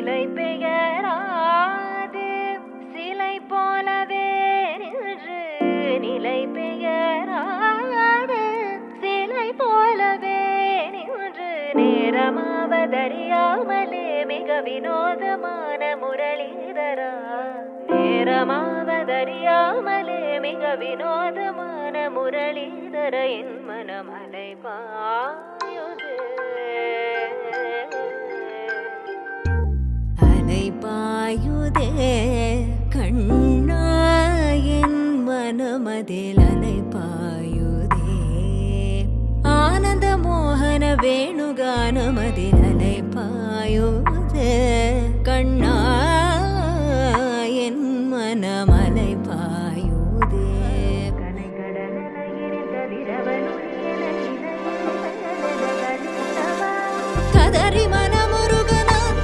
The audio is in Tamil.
நிலை பெயராது சிலை போலவே நின்று நிலை பெயராது சிலை போலவே நின்று நேரமாவதறியாமலே மிக வினோதமான முரளிதரா நேரமாவதறியாமலே மிக வினோதமான முரளிதர என் மனமலை பாயுது அலை பாயுதே கண்ணா என் மனமதில் அலை பாயுதே ஆனந்த மோகன வேணுகானமதில் அலை பாயுதே கண்ணா